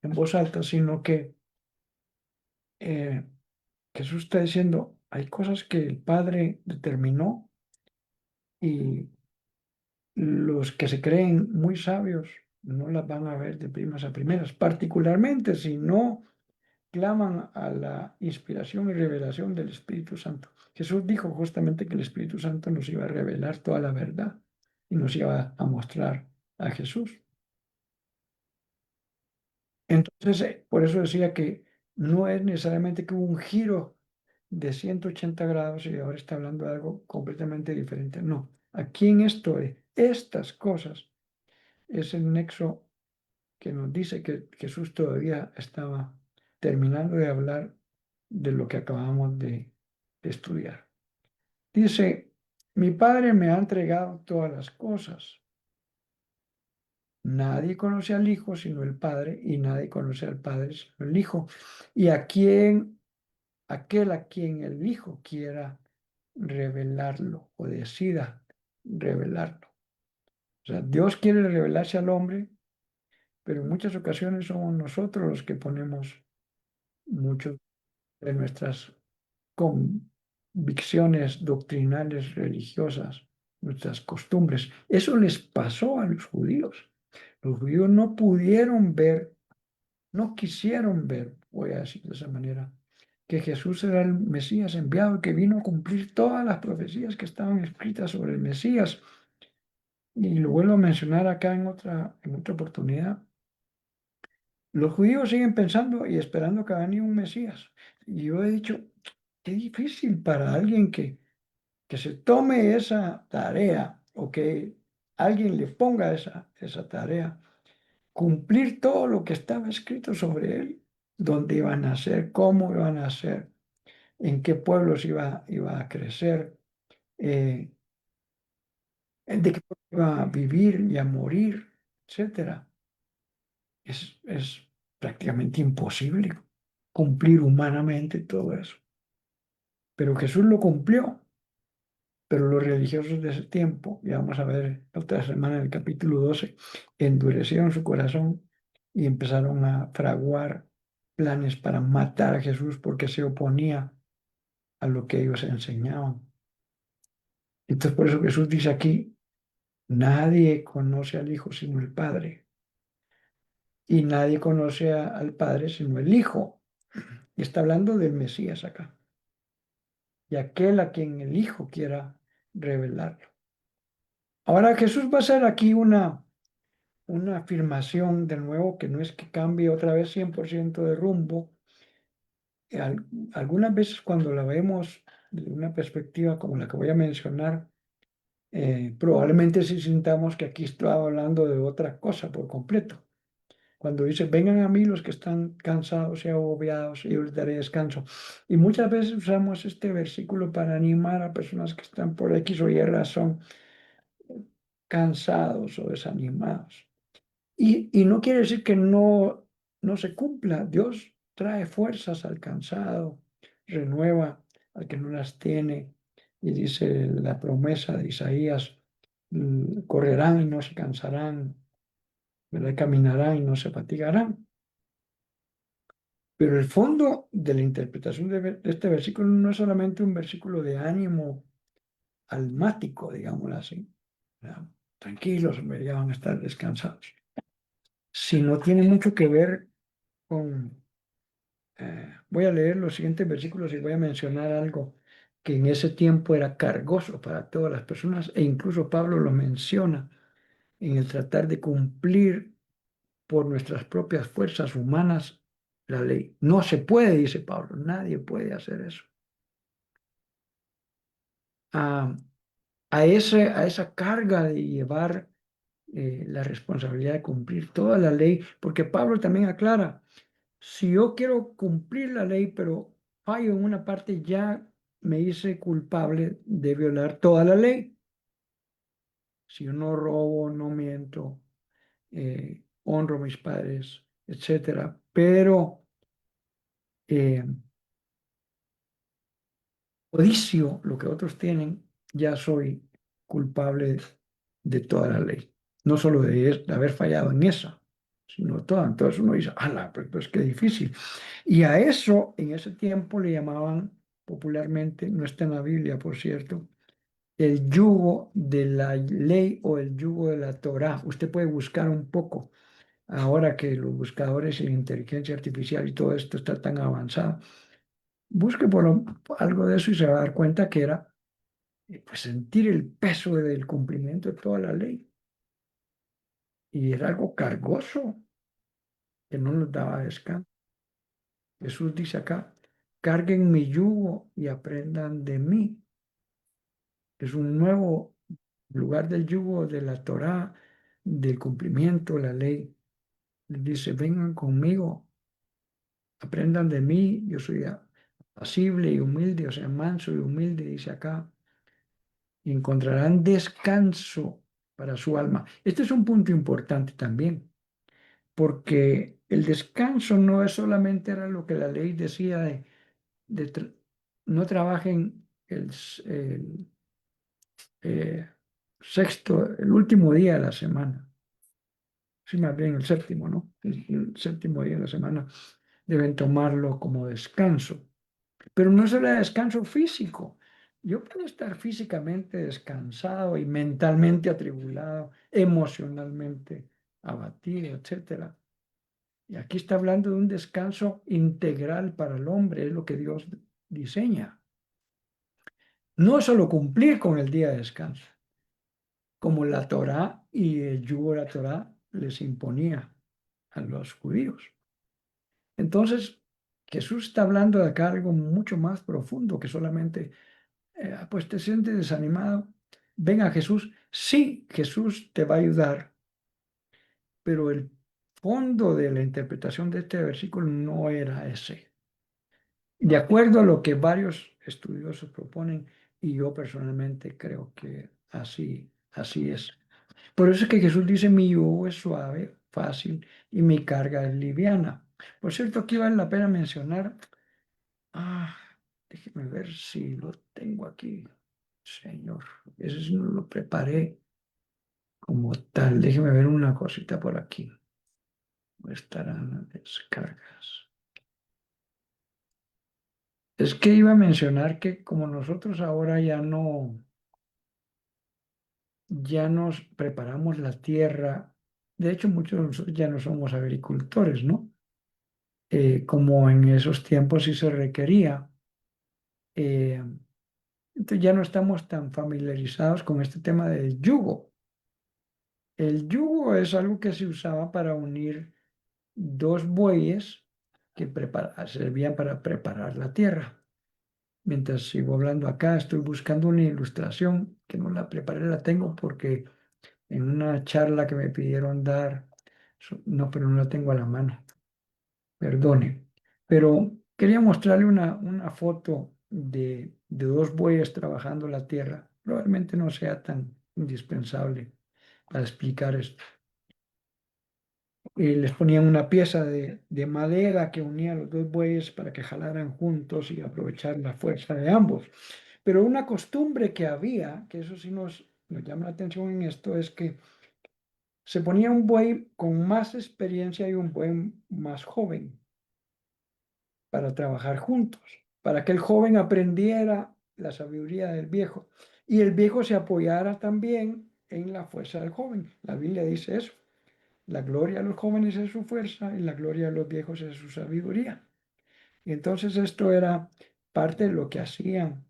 en voz alta, sino que Jesús está diciendo: hay cosas que el Padre determinó y los que se creen muy sabios no las van a ver de primas a primeras, particularmente si no claman a la inspiración y revelación del Espíritu Santo. Jesús dijo justamente que el Espíritu Santo nos iba a revelar toda la verdad y nos iba a mostrar a Jesús. Entonces, por eso decía que no es necesariamente que hubo un giro de 180 grados y ahora está hablando de algo completamente diferente. No, aquí en esto, de estas cosas, es el nexo que nos dice que Jesús todavía estaba terminando de hablar de lo que acabamos de estudiar. Dice, mi Padre me ha entregado todas las cosas. Nadie conoce al Hijo sino el Padre, y nadie conoce al Padre sino el Hijo. Y aquel a quien el Hijo quiera revelarlo o decida revelarlo. O sea, Dios quiere revelarse al hombre, pero en muchas ocasiones somos nosotros los que ponemos muchos de nuestras convicciones doctrinales religiosas, nuestras costumbres. Eso les pasó a los judíos. Los judíos no pudieron ver, no quisieron ver, voy a decir de esa manera, que Jesús era el Mesías enviado, que vino a cumplir todas las profecías que estaban escritas sobre el Mesías. Y lo vuelvo a mencionar acá en otra oportunidad. Los judíos siguen pensando y esperando que venga un Mesías. Y yo he dicho, qué difícil para alguien que se tome esa tarea o que alguien le ponga esa tarea, cumplir todo lo que estaba escrito sobre él, dónde iban a nacer, cómo iban a nacer, en qué pueblos iba a crecer, eh, de qué pueblo iba a vivir y a morir, etcétera. Es prácticamente imposible cumplir humanamente todo eso. Pero Jesús lo cumplió. Pero los religiosos de ese tiempo, ya vamos a ver la otra semana en el capítulo 12, endurecieron su corazón y empezaron a fraguar planes para matar a Jesús porque se oponía a lo que ellos enseñaban. Entonces, por eso Jesús dice aquí, nadie conoce al Hijo sino el Padre, y nadie conoce al Padre sino el Hijo. Y está hablando del Mesías acá, y aquel a quien el Hijo quiera revelarlo. Ahora Jesús va a hacer aquí una afirmación de nuevo que no es que cambie otra vez 100% de rumbo. Algunas veces cuando la vemos de una perspectiva como la que voy a mencionar, probablemente sí sintamos que aquí estoy hablando de otra cosa por completo. Cuando dice, vengan a mí los que están cansados y agobiados y yo les daré descanso. Y muchas veces usamos este versículo para animar a personas que están por X o Y razón cansados o desanimados. Y no quiere decir que no se cumpla. Dios trae fuerzas al cansado, renueva al que no las tiene. Y dice la promesa de Isaías, correrán y no se cansarán, ¿verdad? Caminarán y no se fatigarán. Pero el fondo de la interpretación de este versículo no es solamente un versículo de ánimo almático, digámoslo así. ¿Verdad? Tranquilos, hombre, ya van a estar descansados. Sino tiene mucho que ver con voy a leer los siguientes versículos y voy a mencionar algo que en ese tiempo era cargoso para todas las personas e incluso Pablo lo menciona en el tratar de cumplir por nuestras propias fuerzas humanas la ley. No se puede, dice Pablo, nadie puede hacer eso. A, a esa carga de llevar la responsabilidad de cumplir toda la ley, porque Pablo también aclara, si yo quiero cumplir la ley, pero fallo en una parte, ya me hice culpable de violar toda la ley. Si yo no robo, no miento, honro a mis padres, etcétera. Pero eh, codicio lo que otros tienen, ya soy culpable de toda la ley. No solo de haber fallado en esa, sino toda. Entonces uno dice, ala, pues qué difícil. Y a eso en ese tiempo le llamaban popularmente, no está en la Biblia, por cierto, el yugo de la ley o el yugo de la Torá. Usted puede buscar un poco, ahora que los buscadores y la inteligencia artificial y todo esto está tan avanzado. Busque algo de eso y se va a dar cuenta que era pues, sentir el peso del cumplimiento de toda la ley. Y era algo cargoso que no nos daba descanso. Jesús dice acá, carguen mi yugo y aprendan de mí. Es un nuevo lugar del yugo de la Torá, del cumplimiento de la ley. Dice, vengan conmigo, aprendan de mí, yo soy apacible y humilde, o sea, manso y humilde, dice acá, y encontrarán descanso para su alma. Este es un punto importante también, porque el descanso no es solamente era lo que la ley decía de no trabajen el eh, sexto, el último día de la semana. Sí, más bien el séptimo, ¿no? El séptimo día de la semana deben tomarlo como descanso. Pero no solo descanso físico. Yo puedo estar físicamente descansado y mentalmente atribulado, emocionalmente abatido, etcétera. Y aquí está hablando de un descanso integral para el hombre, es lo que Dios diseña. No es solo cumplir con el día de descanso, como la Torá y el yugo de la Torá les imponía a los judíos. Entonces, Jesús está hablando de acá algo mucho más profundo que solamente, pues te sientes desanimado. Ven a Jesús. Sí, Jesús te va a ayudar, pero el fondo de la interpretación de este versículo no era ese. De acuerdo a lo que varios estudiosos proponen, y yo personalmente creo que así es. Por eso es que Jesús dice, mi yugo es suave, fácil, y mi carga es liviana. Por cierto, aquí vale la pena mencionar, ah, déjeme ver si lo tengo aquí, Señor. Ese sí no lo preparé como tal. Déjeme ver una cosita por aquí. Estarán las descargas. Es que iba a mencionar que como nosotros ahora ya nos preparamos la tierra, de hecho muchos de nosotros ya no somos agricultores, ¿no? Como en esos tiempos sí se requería. Eh, entonces ya no estamos tan familiarizados con este tema del yugo. El yugo es algo que se usaba para unir dos bueyes que servían para preparar la tierra. Mientras sigo hablando acá, estoy buscando una ilustración que no la preparé, la tengo porque en una charla que me pidieron dar, no, pero no la tengo a la mano, perdone. Pero quería mostrarle una foto de dos bueyes trabajando la tierra. Probablemente no sea tan indispensable para explicar esto. Y les ponían una pieza de madera que unía a los dos bueyes para que jalaran juntos y aprovechar la fuerza de ambos. Pero una costumbre que había, que eso sí nos llama la atención en esto, es que se ponía un buey con más experiencia y un buey más joven para trabajar juntos, para que el joven aprendiera la sabiduría del viejo y el viejo se apoyara también en la fuerza del joven. La Biblia dice eso. La gloria de los jóvenes es su fuerza y la gloria de los viejos es su sabiduría. Y entonces esto era parte de lo que hacían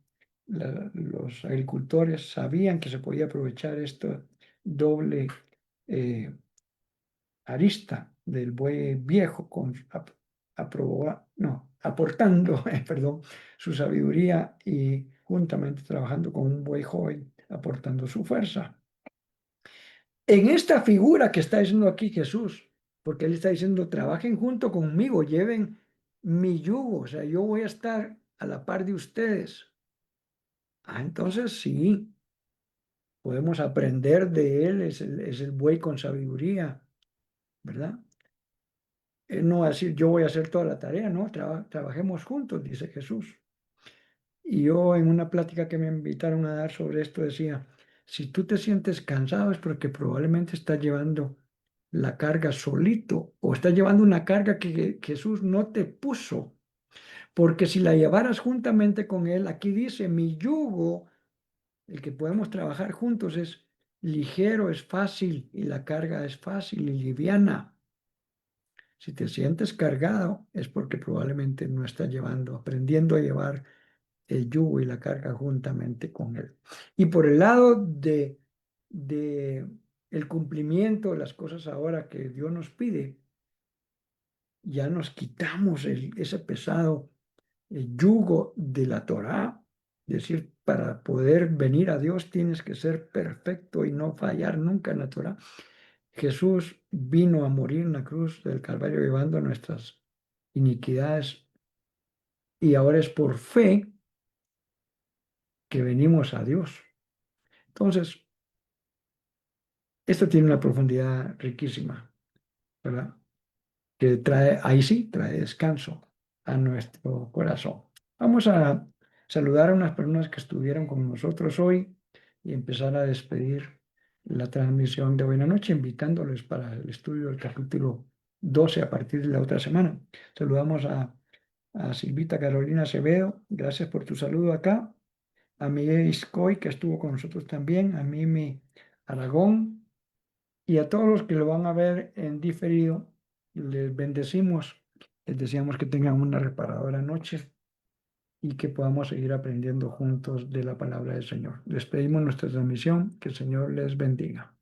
los agricultores, sabían que se podía aprovechar esto doble eh, arista del buey viejo aportando, perdón, su sabiduría y juntamente trabajando con un buey joven, aportando su fuerza. En esta figura que está diciendo aquí Jesús, porque él está diciendo, trabajen junto conmigo, lleven mi yugo, o sea, yo voy a estar a la par de ustedes. Entonces sí, podemos aprender de él, es el buey con sabiduría, ¿verdad? Él no va a decir, yo voy a hacer toda la tarea, no, trabajemos juntos, dice Jesús. Y yo en una plática que me invitaron a dar sobre esto decía, si tú te sientes cansado es porque probablemente estás llevando la carga solito o estás llevando una carga que Jesús no te puso. Porque si la llevaras juntamente con Él, aquí dice, mi yugo, el que podemos trabajar juntos es ligero, es fácil y la carga es fácil y liviana. Si te sientes cargado, es porque probablemente no estás aprendiendo a llevar el yugo y la carga juntamente con Él. Y por el lado de el cumplimiento de las cosas ahora que Dios nos pide, ya nos quitamos ese pesado el yugo de la Torá. Es decir, para poder venir a Dios tienes que ser perfecto y no fallar nunca en la Torá. Jesús vino a morir en la cruz del Calvario llevando nuestras iniquidades y ahora es por fe que venimos a Dios. Entonces, esto tiene una profundidad riquísima, ¿verdad? Que trae, ahí sí, trae descanso a nuestro corazón. Vamos a saludar a unas personas que estuvieron con nosotros hoy y empezar a despedir la transmisión de buena noche, invitándoles para el estudio del capítulo 12 a partir de la otra semana. Saludamos a Silvita Carolina Acevedo, gracias por tu saludo acá, a Miguel Iscoy, que estuvo con nosotros también, a Mimi Aragón, y a todos los que lo van a ver en diferido, les bendecimos, les deseamos que tengan una reparadora noche y que podamos seguir aprendiendo juntos de la palabra del Señor. Les pedimos nuestra transmisión, que el Señor les bendiga.